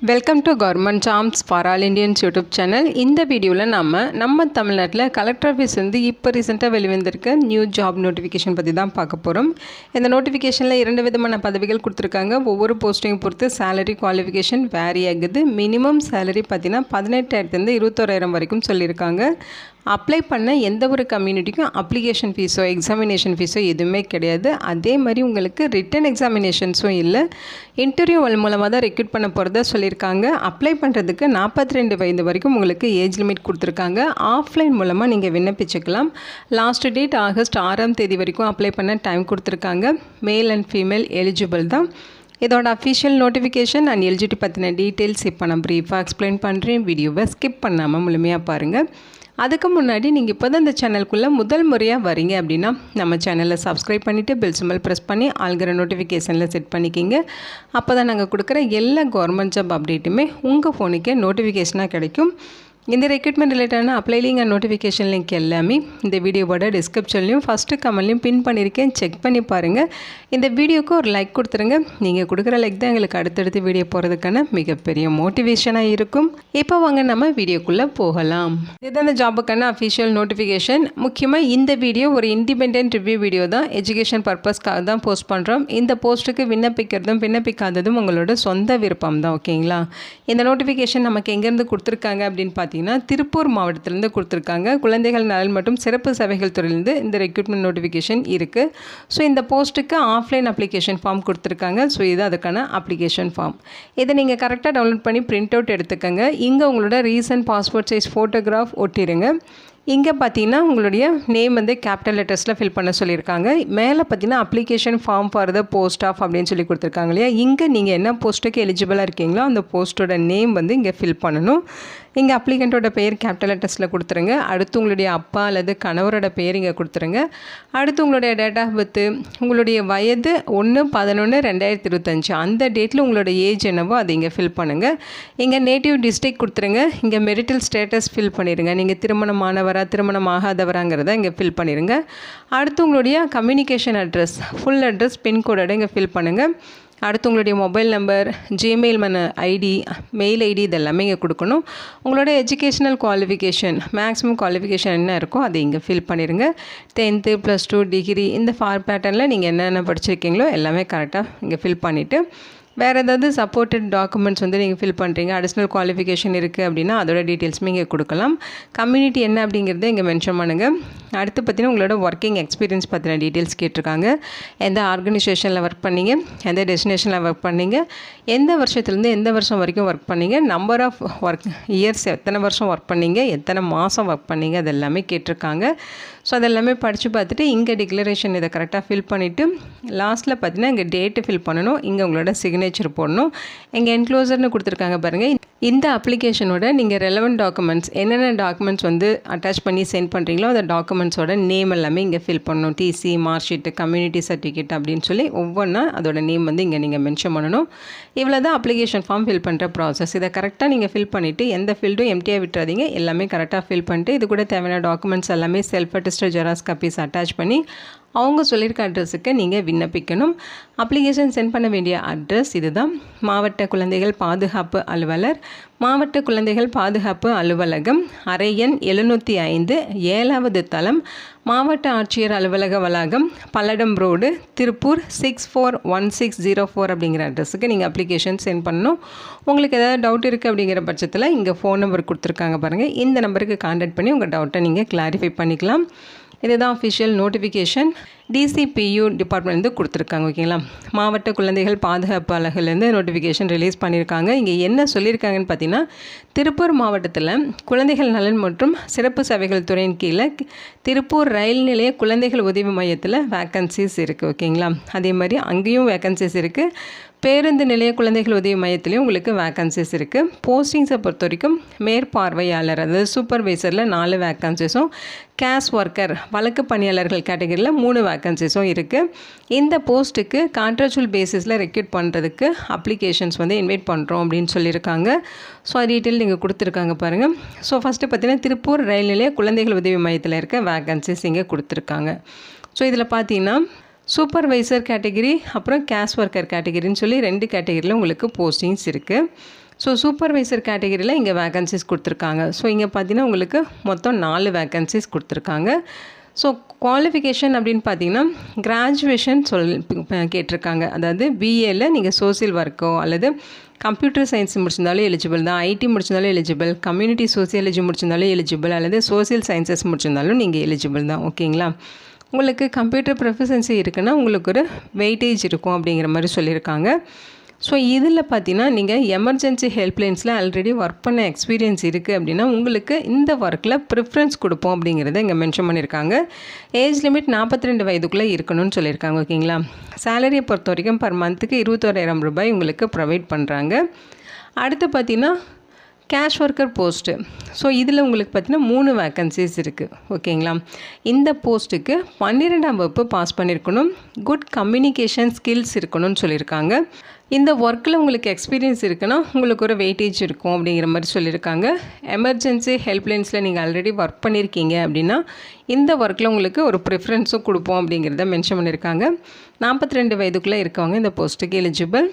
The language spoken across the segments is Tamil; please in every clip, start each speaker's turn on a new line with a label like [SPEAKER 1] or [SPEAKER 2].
[SPEAKER 1] Welcome to government jobs for all Indians YouTube channel. இந்த வீடியோவில் நம்ம தமிழ்நாட்டில் கலெக்டர் ஆஃபீஸ் இப்போ ரீசெண்டாக வெளிவந்திருக்க நியூ ஜாப் நோட்டிஃபிகேஷன் பற்றி தான் பார்க்க போகிறோம். இந்த நோட்டிஃபிகேஷனில் 2 விதமான பதவிகள் கொடுத்துருக்காங்க. ஒவ்வொரு போஸ்டிங் பொறுத்து சேலரி குவாலிஃபிகேஷன் வேரி ஆகுது. மினிமம் சேலரி பார்த்தீங்கன்னா 18,000 21,000 வரைக்கும் சொல்லியிருக்காங்க. அப்ளை பண்ண எந்த ஒரு கம்யூனிட்டிக்கும் அப்ளிகேஷன் ஃபீஸோ எக்ஸாமினேஷன் ஃபீஸோ எதுவுமே கிடையாது. அதே மாதிரி உங்களுக்கு ரிட்டன் எக்ஸாமினேஷன்ஸும் இல்லை. இன்டர்வியூ மூலமாக தான் ரெக்ரூட் பண்ண போகிறதா சொல்லியிருக்காங்க. அப்ளை பண்ணுறதுக்கு 42 வயது வரைக்கும் உங்களுக்கு ஏஜ் லிமிட் கொடுத்துருக்காங்க. ஆஃப்லைன் மூலமாக நீங்கள் விண்ணப்பிச்சுக்கலாம். லாஸ்ட் டேட் ஆகஸ்ட் 6 வரைக்கும் அப்ளை பண்ண டைம் கொடுத்துருக்காங்க. மேல் அண்ட் ஃபீமேல் எலிஜிபிள் தான். இதோட அஃபிஷியல் நோட்டிஃபிகேஷன் அண்ட் எலிஜிபிலிட்டி பற்றின டீட்டெயில்ஸ் இப்போ நான் ப்ரீஃபாக எக்ஸ்பிளைன் பண்ணுறேன். வீடியோவை ஸ்கிப் பண்ணாமல் முழுமையாக பாருங்கள். அதுக்கு முன்னாடி நீங்கள் இப்போ தான் இந்த சேனலுக்குள்ளே முதல் முறையாக வரீங்க அப்படின்னா நம்ம சேனலில் சப்ஸ்கிரைப் பண்ணிவிட்டு பெல் சிம்பல் ப்ரெஸ் பண்ணி ஆல்கிற நோட்டிஃபிகேஷனில் செட் பண்ணிக்கிங்க. அப்போ தான் நாங்கள் கொடுக்குற எல்லா கவர்மெண்ட் ஜாப் அப்டேட்டுமே உங்கள் ஃபோனுக்கே நோட்டிஃபிகேஷனாக கிடைக்கும். இந்த ரெக்ரூட்மெண்ட் ரிலேட்டடான apply link and notification link எல்லாமே இந்த வீடியோவோட டிஸ்கிரிப்ஷன்லையும் ஃபஸ்ட்டு கமெண்ட்லையும் பின் பண்ணியிருக்கேன். செக் பண்ணி பாருங்கள். இந்த வீடியோவுக்கு ஒரு லைக் கொடுத்துருங்க. நீங்கள் கொடுக்குற லைக் தான் எங்களுக்கு அடுத்தடுத்து வீடியோ போகிறதுக்கான மிகப்பெரிய மோட்டிவேஷனாக இருக்கும். இப்போ வாங்க நம்ம வீடியோக்குள்ளே போகலாம். இதுதான் இந்த ஜாபுக்கான அஃபிஷியல் நோட்டிஃபிகேஷன். முக்கியமாக இந்த வீடியோ ஒரு இண்டிபெண்டன்ட் ரிவ்யூ வீடியோ தான். எஜுகேஷன் பர்பஸ்க்காக தான் போஸ்ட் பண்ணுறோம். இந்த போஸ்ட்டுக்கு விண்ணப்பிக்கிறதும் விண்ணப்பிக்காததும் உங்களோட சொந்த விருப்பம் தான். ஓகேங்களா? இந்த நோட்டிஃபிகேஷன் நமக்கு எங்கேருந்து கொடுத்துருக்காங்க அப்படின்னு பார்த்தீங்கன்னா திருப்பூர் மாவட்டத்திலேருந்து கொடுத்துருக்காங்க. குழந்தைகள் நலன் மற்றும் சிறப்பு சேவைகள் துறையிலேருந்து இந்த ரெக்ரூட்மெண்ட் நோட்டிஃபிகேஷன் இருக்குது. ஸோ இந்த போஸ்ட்டுக்கு ஆஃப்லைன் அப்ளிகேஷன் ஃபார்ம் கொடுத்துருக்காங்க. ஸோ இது அதுக்கான அப்ளிகேஷன் ஃபார்ம். இதை நீங்கள் கரெக்டாக டவுன்லோட் பண்ணி பிரிண்ட் அவுட் எடுத்துக்கோங்க. இங்கே உங்களோட ரீசன்ட் பாஸ்போர்ட் சைஸ் ஃபோட்டோகிராஃப் ஒட்டிடுங்க. இங்கே பார்த்தீங்கன்னா உங்களுடைய நேம் கேபிட்டல் லெட்டர்ஸில் ஃபில் பண்ண சொல்லியிருக்காங்க. மேலே பார்த்தீங்கன்னா application form for the post of அப்படின்னு சொல்லி கொடுத்துருக்காங்க இல்லையா? இங்கே நீங்கள் என்ன போஸ்ட்டுக்கு எலிஜிபிளாக இருக்கீங்களோ அந்த போஸ்ட்டோட நேம் இங்கே ஃபில் பண்ணணும். இங்கே அப்ளிகண்ட்டோட பெயர் கேபிட்டல் லெட்டர்ஸில் கொடுத்துருங்க. அடுத்து உங்களுடைய அப்பா அல்லது கணவரோட பெயர் இங்கே கொடுத்துருங்க. அடுத்து உங்களுடைய டேட் ஆஃப் பர்த்து, உங்களுடைய வயது 1/11/2025 அந்த டேட்டில் உங்களோட ஏஜ் என்னவோ அதை இங்கே ஃபில் பண்ணுங்கள். இங்கே நேட்டிவ் டிஸ்ட்ரிக்ட் கொடுத்துருங்க. இங்கே மெரிட்டல் ஸ்டேட்டஸ் ஃபில் பண்ணிடுங்க. நீங்கள் திருமணமானவரா திருமணம் ஆகாதவராங்கிறத இங்கே ஃபில் பண்ணிடுங்க. அடுத்து உங்களுடைய கம்யூனிகேஷன் அட்ரஸ், ஃபுல் அட்ரஸ், பின்கோடோட இங்கே ஃபில் பண்ணுங்கள். அடுத்து உங்களுடைய mobile number, Gmail ID, mail ID இதெல்லாமே இங்கே கொடுக்கணும். உங்களோட எஜுகேஷ்னல் குவாலிஃபிகேஷன், மேக்ஸிமம் குவாலிஃபிகேஷன் என்ன இருக்கோ அதை இங்கே ஃபில் பண்ணிடுங்க. 10th +2 டிகிரி இந்த ஃபார் பேட்டர்னில் நீங்கள் என்னென்ன படிச்சிருக்கீங்களோ எல்லாமே கரெக்டாக இங்கே ஃபில் பண்ணிவிட்டு வேறு ஏதாவது சப்போர்ட்டட் டாக்குமெண்ட்ஸ் நீங்கள் ஃபில் பண்ணுறீங்க, அடிஷ்னல் குவாலிஃபிகேஷன் இருக்குது அப்படின்னா அதோட டீட்டெயில்ஸுமே இங்கே கொடுக்கலாம். கம்யூனிட்டி என்ன அப்படிங்கிறத இங்கே மென்ஷன் பண்ணுங்கள். அடுத்து பார்த்தீங்கன்னா உங்களோட ஒர்க்கிங் எக்ஸ்பீரியன்ஸ் பற்றின டீட்டெயில்ஸ் கேட்டிருக்காங்க. எந்த ஆர்கனைசேஷனில் ஒர்க் பண்ணீங்க, எந்த டெஸ்டினேஷனில் ஒர்க் பண்ணீங்க, எந்த வருஷத்துலேருந்து எந்த வருஷம் வரைக்கும் ஒர்க் பண்ணீங்க, நம்பர் ஆஃப் ஒர்க் இயர்ஸ் எத்தனை வருஷம் ஒர்க் பண்ணீங்க, எத்தனை மாதம் ஒர்க் பண்ணீங்க, அது எல்லாமே கேட்டிருக்காங்க. ஸோ அதெல்லாமே படித்து பார்த்துட்டு இங்கே டிக்ளரேஷன் இதை கரெக்டாக ஃபில் பண்ணிவிட்டு லாஸ்ட்டில் பார்த்தீங்கன்னா இங்கே டேட்டு ஃபில் பண்ணணும். இங்கே உங்களோட சிக்னேச்சர் போடணும். இங்கே என்க்ளோசர்னு கொடுத்துருக்காங்க பாருங்கள். இந்த அப்ளிகேஷனோட நீங்கள் ரெலவெண்ட் டாக்குமெண்ட்ஸ் என்னென்ன டாக்குமெண்ட்ஸ் அட்டாச் பண்ணி சென்ட் பண்ணுறீங்களோ அந்த டாக்குமெண்ட்ஸோட நேம் எல்லாமே இங்கே ஃபில் பண்ணணும். TC, mark sheet, community certificate அப்படின்னு சொல்லி ஒவ்வொன்றா அதோட நேம் இங்கே நீங்கள் மென்ஷன் பண்ணணும். இவ்வளோ தான் அப்ளிகேஷன் ஃபார்ம் ஃபில் பண்ணுற ப்ராசஸ். இதை கரெக்டாக நீங்கள் ஃபில் பண்ணிவிட்டு எந்த ஃபீல்டும் எம்டியாக விட்டுறாதீங்க. எல்லாமே கரெக்டாக ஃபில் பண்ணிட்டு இது கூட தேவையான டாக்குமெண்ட்ஸ் எல்லாமே self attested xerox copies attach பண்ணி அவங்க சொல்லியிருக்க அட்ரஸுக்கு நீங்கள் விண்ணப்பிக்கணும். அப்ளிகேஷன் சென்ட் பண்ண வேண்டிய அட்ரஸ் இதுதான். மாவட்ட குழந்தைகள் பாதுகாப்பு அலுவலர், மாவட்ட குழந்தைகள் பாதுகாப்பு அலுவலகம், அறை எண் 705, 7வது தளம், மாவட்ட ஆட்சியர் அலுவலக வளாகம், பல்லடம் ரோடு, திருப்பூர் 641604 அப்படிங்கிற அட்ரஸுக்கு நீங்கள் அப்ளிகேஷன் சென்ட் பண்ணணும். உங்களுக்கு ஏதாவது டவுட் இருக்குது அப்படிங்கிற பட்சத்தில் இங்கே ஃபோன் நம்பர் கொடுத்துருக்காங்க பாருங்கள். இந்த நம்பருக்கு கான்டாக்ட் பண்ணி உங்கள் டவுட்டை நீங்கள் கிளாரிஃபை பண்ணிக்கலாம். இதுதான் அஃபிஷியல் நோட்டிஃபிகேஷன். டிசிபியூ டிபார்ட்மெண்ட்லேருந்து கொடுத்துருக்காங்க. ஓகேங்களா? மாவட்ட குழந்தைகள் பாதுகாப்பு அலகுலேருந்து நோட்டிஃபிகேஷன் ரிலீஸ் பண்ணியிருக்காங்க. இங்கே என்ன சொல்லியிருக்காங்கன்னு பார்த்தீங்கன்னா திருப்பூர் மாவட்டத்தில் குழந்தைகள் நலன் மற்றும் சிறப்பு சேவைகள் துறையின் கீழே திருப்பூர் ரயில் நிலைய குழந்தைகள் உதவி மையத்தில் வேக்கன்சிஸ் இருக்குது. ஓகேங்களா? அதே மாதிரி அங்கேயும் வேக்கன்சிஸ் இருக்குது. பேருந்து நிலைய குழந்தைகள் உதவி மையத்துலேயும் உங்களுக்கு வேக்கன்சிஸ் இருக்குது. போஸ்டிங்ஸை பொறுத்த வரைக்கும் மேற்பார்வையாளர் அதாவது சூப்பர்வைசரில் 4 வேக்கன்சிஸும், கேஷ் ஒர்க்கர் வழக்கு பணியாளர்கள் கேட்டகரியில் 3 வேக்கன்சிஸும் இருக்குது. இந்த போஸ்ட்டுக்கு கான்ட்ராக்சுவல் பேசிஸில் ரெக்ரூட் பண்ணுறதுக்கு அப்ளிகேஷன்ஸ் இன்வைட் பண்ணுறோம் அப்படின்னு சொல்லியிருக்காங்க. ஸோ டீட்டெயில் நீங்கள் கொடுத்துருக்காங்க பாருங்கள். ஸோ ஃபஸ்ட்டு பார்த்தீங்கன்னா திருப்பூர் ரயில் நிலைய குழந்தைகள் உதவி மையத்தில் இருக்க வேக்கன்சிஸ் இங்கே கொடுத்துருக்காங்க. ஸோ இதில் பார்த்தீங்கன்னா சூப்பர்வைசர் கேட்டகிரி அப்புறம் கேஷ் ஒர்க்கர் கேட்டகிரின்னு சொல்லி 2 கேட்டகிரியில் உங்களுக்கு போஸ்டிங்ஸ் இருக்குது. ஸோ சூப்பர்வைசர் கேட்டகரியில் இங்கே வேகன்சிஸ் கொடுத்துருக்காங்க. ஸோ இங்கே பார்த்தீங்கன்னா உங்களுக்கு மொத்தம் 4 வேகன்சிஸ் கொடுத்துருக்காங்க. ஸோ குவாலிஃபிகேஷன் அப்படின்னு பார்த்தீங்கன்னா கிராஜுவேஷன் கேட்டிருக்காங்க. அதாவது பிஏல நீங்கள் சோசியல் ஒர்க்கோ அல்லது கம்ப்யூட்டர் சயின்ஸ் முடிச்சிருந்தாலும் எலிஜிபிள் தான், ஐடி முடிச்சிருந்தாலும் எலிஜிபிள், கம்யூனிட்டி சோசியாலஜி முடிச்சிருந்தாலும் எலிஜிபிள், அல்லது சோசியல் சயின்சஸ் முடிச்சிருந்தாலும் நீங்கள் எலிஜிபிள் தான். ஓகேங்களா? உங்களுக்கு கம்ப்யூட்டர் ப்ரொஃபிஷியன்சி இருக்குன்னா உங்களுக்கு ஒரு வெயிட்டேஜ் இருக்கும் அப்படிங்கிற மாதிரி சொல்லியிருக்காங்க. ஸோ இதில் பார்த்தீங்கன்னா நீங்கள் எமர்ஜென்சி ஹெல்ப்லைன்ஸில் ஆல்ரெடி ஒர்க் பண்ண எக்ஸ்பீரியன்ஸ் இருக்குது அப்படின்னா உங்களுக்கு இந்த ஒர்க்கில் ப்ரிஃபரன்ஸ் கொடுப்போம் அப்படிங்கிறத இங்கே மென்ஷன் பண்ணியிருக்காங்க. ஏஜ் லிமிட் 42 வயதுக்குள்ளே இருக்கணும்னு சொல்லியிருக்காங்க. ஓகேங்களா? சேலரியை பொறுத்த வரைக்கும் பர் மந்த்துக்கு 21,000 ரூபாய் உங்களுக்கு ப்ரொவைட் பண்ணுறாங்க. அடுத்து பார்த்திங்கன்னா கேஷ் ஒர்க்கர் போஸ்ட்டு. ஸோ இதில் உங்களுக்கு பார்த்திங்கன்னா 3 வேக்கன்சிஸ் இருக்குது. ஓகேங்களா? இந்த போஸ்ட்டுக்கு 12ஆம் வகுப்பு பாஸ் பண்ணியிருக்கணும், குட் கம்யூனிகேஷன் ஸ்கில்ஸ் இருக்கணும்னு சொல்லியிருக்காங்க. இந்த ஒர்க்கில் உங்களுக்கு எக்ஸ்பீரியன்ஸ் இருக்குன்னா உங்களுக்கு ஒரு வெயிட்டேஜ் இருக்கும் அப்படிங்கிற மாதிரி சொல்லியிருக்காங்க. எமர்ஜென்சி ஹெல்ப்லைன்ஸில் நீங்கள் ஆல்ரெடி ஒர்க் பண்ணியிருக்கீங்க அப்படின்னா இந்த ஒர்க்கில் உங்களுக்கு ஒரு ப்ரிஃபரன்ஸும் கொடுப்போம் அப்படிங்கிறத மென்ஷன் பண்ணியிருக்காங்க. 42 வயதுக்குள்ளே இருக்கவங்க இந்த போஸ்ட்டுக்கு எலிஜிபிள்.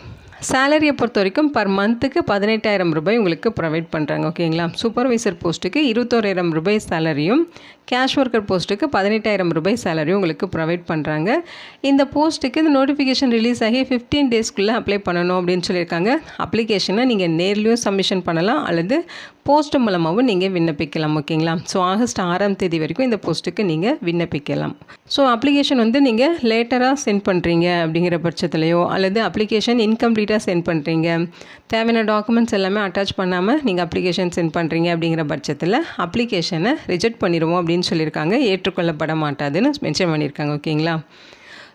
[SPEAKER 1] சேலரியை பொறுத்த வரைக்கும் பர் மந்த்துக்கு 18,000 ரூபாய் உங்களுக்கு ப்ரொவைட் பண்ணுறாங்க. ஓகேங்களா? சூப்பர்வைசர் போஸ்ட்டுக்கு 21,000 ரூபாய் சேலரியும், கேஷ் ஒர்க்கர் போஸ்ட்டுக்கு 18,000 ரூபாய் சேலரியும் உங்களுக்கு ப்ரொவைட் பண்ணுறாங்க. இந்த போஸ்ட்டுக்கு இந்த நோட்டிஃபிகேஷன் ரிலீஸ் ஆகி 15 டேஸ்க்குள்ளே அப்ளை பண்ணணும் அப்படின்னு சொல்லியிருக்காங்க. அப்ளிகேஷனை நீங்கள் நேர்லேயும் சப்மிஷன் பண்ணலாம் அல்லது போஸ்ட் மூலமாகவும் நீங்கள் விண்ணப்பிக்கலாம். ஓகேங்களா? ஸோ ஆகஸ்ட் 6ஆம் தேதி வரைக்கும் இந்த போஸ்ட்டுக்கு நீங்கள் விண்ணப்பிக்கலாம். ஸோ அப்ளிகேஷன் வந்து நீங்கள் லேட்டராக சென்ட் பண்ணுறீங்க அப்படிங்கிற பட்சத்துலையோ அல்லது அப்ளிகேஷன் இன்கம்ப்ளீட்டாக சென்ட் பண்ணுறீங்க, தேவையான டாக்குமெண்ட்ஸ் எல்லாமே அட்டாச் பண்ணாமல் நீங்கள் அப்ளிகேஷன் சென்ட் பண்ணுறீங்க அப்படிங்கிற பட்சத்தில் அப்ளிகேஷனை ரிஜெக்ட் பண்ணிடுவோம் அப்படின்னு சொல்லியிருக்காங்க. ஏற்றுக்கொள்ளப்பட மாட்டாதுன்னு மென்ஷன் பண்ணியிருக்காங்க. ஓகேங்களா?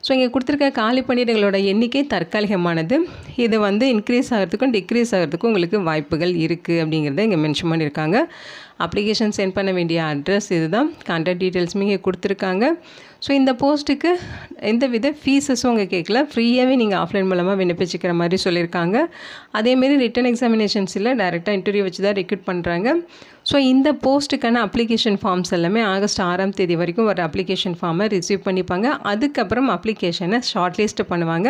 [SPEAKER 1] ஸோ இங்கே கொடுத்துருக்க காலி பணியிடங்களோட எண்ணிக்கை தற்காலிகமானது. இது வந்து இன்க்ரீஸ் ஆகிறதுக்கும் டிக்ரீஸ் ஆகிறதுக்கும் உங்களுக்கு வாய்ப்புகள் இருக்குது அப்படிங்கிறத இங்கே மென்ஷன் பண்ணியிருக்காங்க. அப்ளிகேஷன் சென்ட் பண்ண வேண்டிய அட்ரஸ் இதுதான். கான்டாக்ட் டீட்டெயில்ஸுமே இங்கே கொடுத்துருக்காங்க. ஸோ இந்த போஸ்ட்டுக்கு எந்த வித ஃபீஸஸும் அவங்க கேட்கல, ஃப்ரீயாகவே நீங்கள் ஆஃப்லைன் மூலமாக விண்ணப்பிச்சிக்கிற மாதிரி சொல்லியிருக்காங்க. அதேமாரி ரிட்டன் எக்ஸாமினேஷன்ஸில் டைரெக்டாக இன்டர்வியூ வச்சு தான் ரெக்ரூட் பண்ணுறாங்க. ஸோ இந்த போஸ்ட்டுக்கான அப்ளிகேஷன் ஃபார்ம்ஸ் எல்லாமே ஆகஸ்ட் 6ஆம் தேதி வரைக்கும் ஒரு அப்ளிகேஷன் ஃபார்மை ரிசீவ் பண்ணிப்பாங்க. அதுக்கப்புறம் அப்ளிகேஷனை ஷார்ட் லிஸ்ட்டு பண்ணுவாங்க.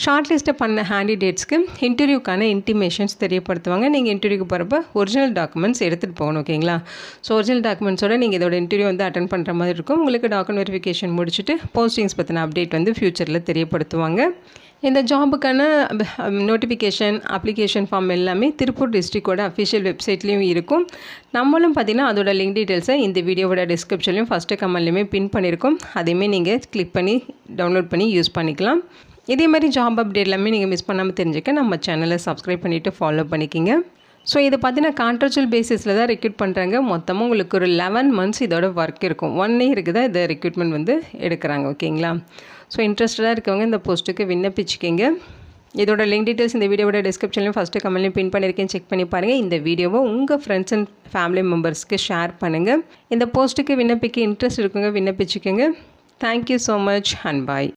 [SPEAKER 1] ஷார்ட் லிஸ்ட்டை பண்ண கேண்டிடேட்ஸ்க்கு இன்டர்வியூக்கான இன்டிமேஷன்ஸ் தெரியப்படுத்துவாங்க. நீங்கள் இன்டர்வியூக்கு போகிறப்ப ஒரிஜினல் டாக்குமெண்ட்ஸ் எடுத்துகிட்டு போகணும். ஓகேங்களா? ஸோ ஒரிஜினல் டாக்குமெண்ட்ஸோட நீங்கள் இதோட இன்டர்வியூ வந்து அட்டன் பண்ணுற மாதிரி இருக்கும். உங்களுக்கு டாக்குமெண்ட் வெரிஃபிகேஷன் முடிச்சுட்டு போஸ்டிங்ஸ் பற்றின அப்டேட் வந்து ஃப்யூச்சரில் தெரியப்படுத்துவாங்க. இந்த ஜாபுக்கான நோட்டிஃபிகேஷன், அப்ளிகேஷன் ஃபார்ம் எல்லாமே திருப்பூர் டிஸ்ட்ரிக்டோட அஃபிஷியல் வெப்சைட்லேயும் இருக்கும். நம்மளும் பார்த்திங்கன்னா அதோட லிங்க் டீட்டெயில்ஸை இந்த வீடியோவோட டிஸ்கிரிப்ஷன்லையும் ஃபஸ்ட்டு கமெண்ட்லையுமே பின் பண்ணியிருக்கோம். அதையுமே நீங்கள் கிளிக் பண்ணி டவுன்லோட் பண்ணி யூஸ் பண்ணிக்கலாம். இதே மாதிரி ஜாப் அப்டேட் எல்லாமே நீங்கள் மிஸ் பண்ணாமல் தெரிஞ்சுக்க நம்ம சேனலை சப்ஸ்கிரைப் பண்ணிவிட்டு ஃபாலோ பண்ணிக்கிங்க. ஸோ இது பார்த்தீங்கன்னா கான்ட்ராக்சுவல் பேசிஸில் தான் ரெக்ரூட் பண்ணுறாங்க. மொத்தமாக உங்களுக்கு ஒரு 11 மந்த்ஸ் இதோட ஒர்க் இருக்கும். 1 இயருக்கு தான் இதை ரெக்ரூட்மெண்ட் வந்து எடுக்கிறாங்க. ஓகேங்களா? ஸோ இன்ட்ரெஸ்டடாக இருக்கவங்க இந்த போஸ்ட்டுக்கு விண்ணப்பிச்சுக்கிங்க. இதோட லிங்க் டீட்டெயில்ஸ் இந்த வீடியோவோட டிஸ்கிரிப்ஷன்லையும் ஃபஸ்ட்டு கமெண்ட்லையும் பின் பண்ணியிருக்கேன், செக் பண்ணி பாருங்கள். இந்த வீடியோவை உங்கள் ஃப்ரெண்ட்ஸ் அண்ட் ஃபேமிலி மெம்பர்ஸ்க்கு ஷேர் பண்ணுங்கள். இந்த போஸ்ட்டுக்கு விண்ணப்பிக்க இன்ட்ரெஸ்ட் இருக்குங்க, விண்ணப்பிச்சுக்கோங்க. Thank you so much and bye.